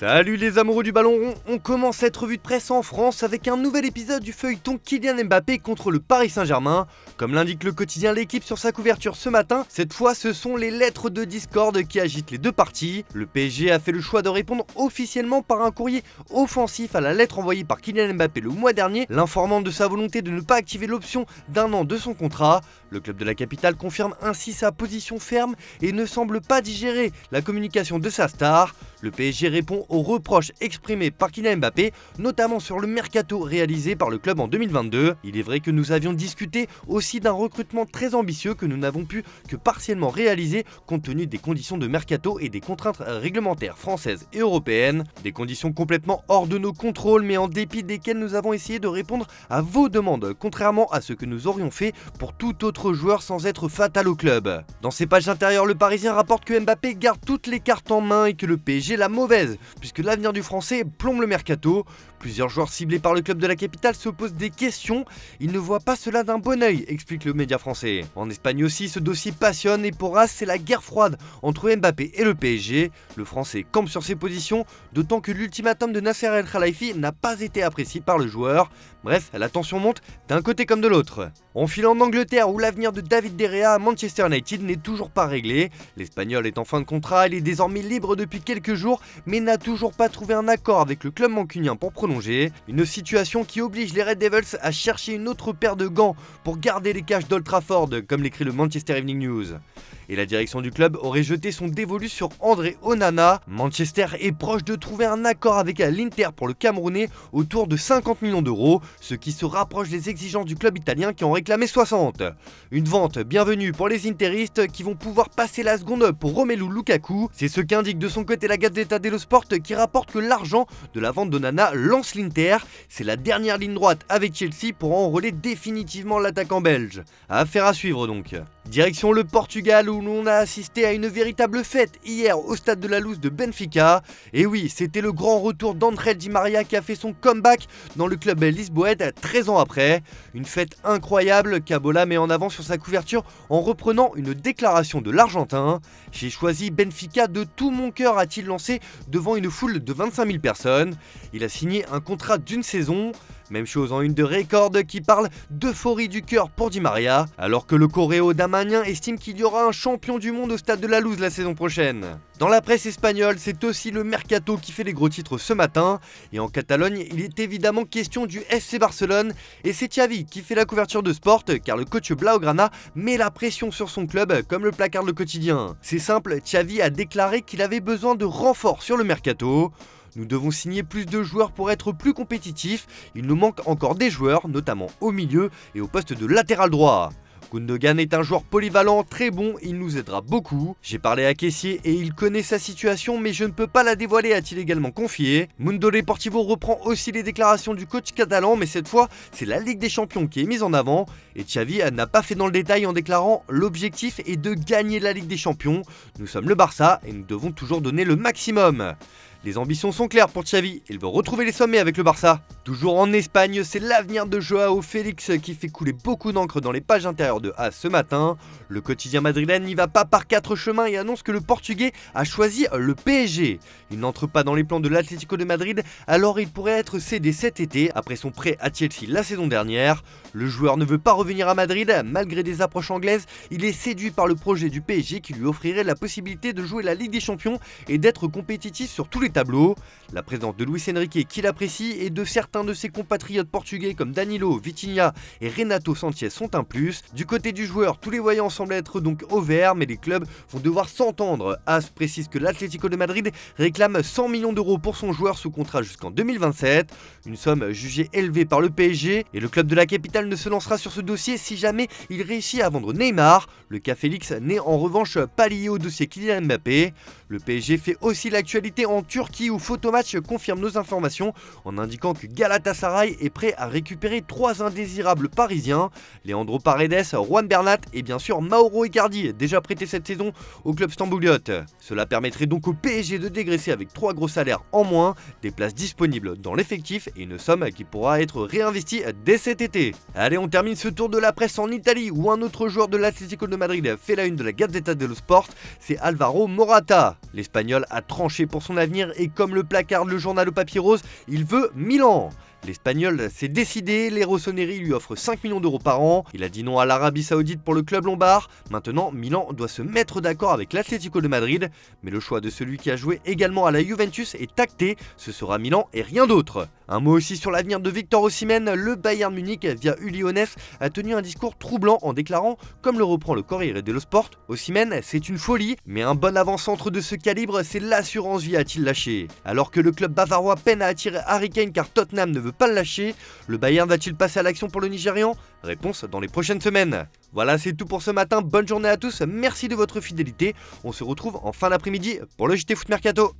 Salut les amoureux du ballon, on commence cette revue de presse en France avec un nouvel épisode du feuilleton Kylian Mbappé contre le Paris Saint-Germain. Comme l'indique le quotidien L'Équipe sur sa couverture ce matin, cette fois ce sont les lettres de discorde qui agitent les deux parties. Le PSG a fait le choix de répondre officiellement par un courrier offensif à la lettre envoyée par Kylian Mbappé le mois dernier, l'informant de sa volonté de ne pas activer l'option d'1 an de son contrat. Le club de la capitale confirme ainsi sa position ferme et ne semble pas digérer la communication de sa star. Le PSG répond aux reproches exprimés par Kylian Mbappé, notamment sur le mercato réalisé par le club en 2022. Il est vrai que nous avions discuté aussi d'un recrutement très ambitieux que nous n'avons pu que partiellement réaliser compte tenu des conditions de mercato et des contraintes réglementaires françaises et européennes. Des conditions complètement hors de nos contrôles mais en dépit desquelles nous avons essayé de répondre à vos demandes, contrairement à ce que nous aurions fait pour tout autre joueur sans être fatal au club. Dans ses pages intérieures, le Parisien rapporte que Mbappé garde toutes les cartes en main et que le PSG la mauvaise, puisque l'avenir du Français plombe le mercato. Plusieurs joueurs ciblés par le club de la capitale se posent des questions, ils ne voient pas cela d'un bon œil, explique le média français. En Espagne aussi, ce dossier passionne et pour As, c'est la guerre froide entre Mbappé et le PSG. Le Français campe sur ses positions, d'autant que l'ultimatum de Nasser El Khelaifi n'a pas été apprécié par le joueur. Bref, la tension monte d'un côté comme de l'autre. On file en Angleterre où l'avenir de David De Gea à Manchester United n'est toujours pas réglé. L'Espagnol est en fin de contrat, il est désormais libre depuis quelques jours, mais n'a toujours pas trouvé un accord avec le club mancunien pour prolonger. Une situation qui oblige les Red Devils à chercher une autre paire de gants pour garder les cages d'Old Trafford, comme l'écrit le Manchester Evening News. Et la direction du club aurait jeté son dévolu sur André Onana. Manchester est proche de trouver un accord avec l'Inter pour le Camerounais autour de 50 millions d'euros, ce qui se rapproche des exigences du club italien qui en réclamait 60. Une vente bienvenue pour les interistes qui vont pouvoir passer la seconde pour Romelu Lukaku. C'est ce qu'indique de son côté la Gazzetta dello Sport qui rapporte que l'argent de la vente d'Onana lance l'Inter. C'est la dernière ligne droite avec Chelsea pour enrôler définitivement l'attaquant belge. Affaire à suivre donc. Direction le Portugal où l'on a assisté à une véritable fête hier au stade de la Luz de Benfica. Et oui, c'était le grand retour d'André Di Maria qui a fait son comeback dans le club lisboète 13 ans après. Une fête incroyable qu'Abola met en avant sur sa couverture en reprenant une déclaration de l'Argentin. « J'ai choisi Benfica de tout mon cœur », a-t-il lancé devant une foule de 25 000 personnes. Il a signé un contrat d'une saison. Même chose en une de Record qui parle d'euphorie du cœur pour Di Maria, alors que le Coréo Damanien estime qu'il y aura un champion du monde au stade de la Luz la saison prochaine. Dans la presse espagnole, c'est aussi le mercato qui fait les gros titres ce matin, et en Catalogne, il est évidemment question du FC Barcelone, et c'est Xavi qui fait la couverture de Sport, car le coach Blaugrana met la pression sur son club, comme le placarde le quotidien. C'est simple, Xavi a déclaré qu'il avait besoin de renforts sur le mercato. Nous devons signer plus de joueurs pour être plus compétitifs, il nous manque encore des joueurs, notamment au milieu et au poste de latéral droit. Gundogan est un joueur polyvalent, très bon, il nous aidera beaucoup. J'ai parlé à Kessié et il connaît sa situation mais je ne peux pas la dévoiler, a-t-il également confié. Mundo Deportivo reprend aussi les déclarations du coach catalan mais cette fois c'est la Ligue des Champions qui est mise en avant et Xavi n'a pas fait dans le détail en déclarant « L'objectif est de gagner la Ligue des Champions, nous sommes le Barça et nous devons toujours donner le maximum ». Les ambitions sont claires pour Xavi, il veut retrouver les sommets avec le Barça. Toujours en Espagne, c'est l'avenir de Joao Félix qui fait couler beaucoup d'encre dans les pages intérieures de AS ce matin. Le quotidien madrilène n'y va pas par quatre chemins et annonce que le Portugais a choisi le PSG. Il n'entre pas dans les plans de l'Atlético de Madrid, alors il pourrait être cédé cet été après son prêt à Chelsea la saison dernière. Le joueur ne veut pas revenir à Madrid, malgré des approches anglaises, il est séduit par le projet du PSG qui lui offrirait la possibilité de jouer la Ligue des Champions et d'être compétitif sur tous les tableaux. La présence de Luis Enrique qui l'apprécie et de certains de ses compatriotes portugais comme Danilo, Vitinha et Renato Sanchez sont un plus. Du côté du joueur, tous les voyants semblent être donc au vert, mais les clubs vont devoir s'entendre. AS précise que l'Atlético de Madrid réclame 100 millions d'euros pour son joueur sous contrat jusqu'en 2027, une somme jugée élevée par le PSG, et le club de la capitale ne se lancera sur ce dossier si jamais il réussit à vendre Neymar. Le cas Félix n'est en revanche pas lié au dossier Kylian Mbappé. Le PSG fait aussi l'actualité en Turquie où Photomatch confirme nos informations en indiquant que Galatasaray est prêt à récupérer 3 indésirables parisiens, Leandro Paredes, Juan Bernat et bien sûr Mauro Icardi, déjà prêté cette saison au club stambouliote. Cela permettrait donc au PSG de dégraisser avec 3 gros salaires en moins, des places disponibles dans l'effectif et une somme qui pourra être réinvestie dès cet été. Allez, on termine ce tour de la presse en Italie où un autre joueur de l'Atlético de Madrid fait la une de la Gazzetta dello Sport, c'est Alvaro Morata. L'Espagnol a tranché pour son avenir l'Inter et comme le placarde le journal au papier rose, il veut Milan. L'Espagnol s'est décidé, les Rossoneri lui offrent 5 millions d'euros par an. Il a dit non à l'Arabie Saoudite pour le club lombard. Maintenant, Milan doit se mettre d'accord avec l'Atlético de Madrid. Mais le choix de celui qui a joué également à la Juventus est acté. Ce sera Milan et rien d'autre. Un mot aussi sur l'avenir de Victor Osimhen. Le Bayern Munich, via Uli Hoeneß, a tenu un discours troublant en déclarant, comme le reprend le Corriere dello Sport, Osimhen, c'est une folie, mais un bon avant-centre de ce calibre, c'est l'assurance vie a-t-il lâché. Alors que le club bavarois peine à attirer Harry Kane car Tottenham ne veut pas le lâcher, le Bayern va-t-il passer à l'action pour le Nigérian? Réponse dans les prochaines semaines. Voilà, c'est tout pour ce matin, bonne journée à tous, merci de votre fidélité, on se retrouve en fin d'après-midi pour le JT Foot Mercato.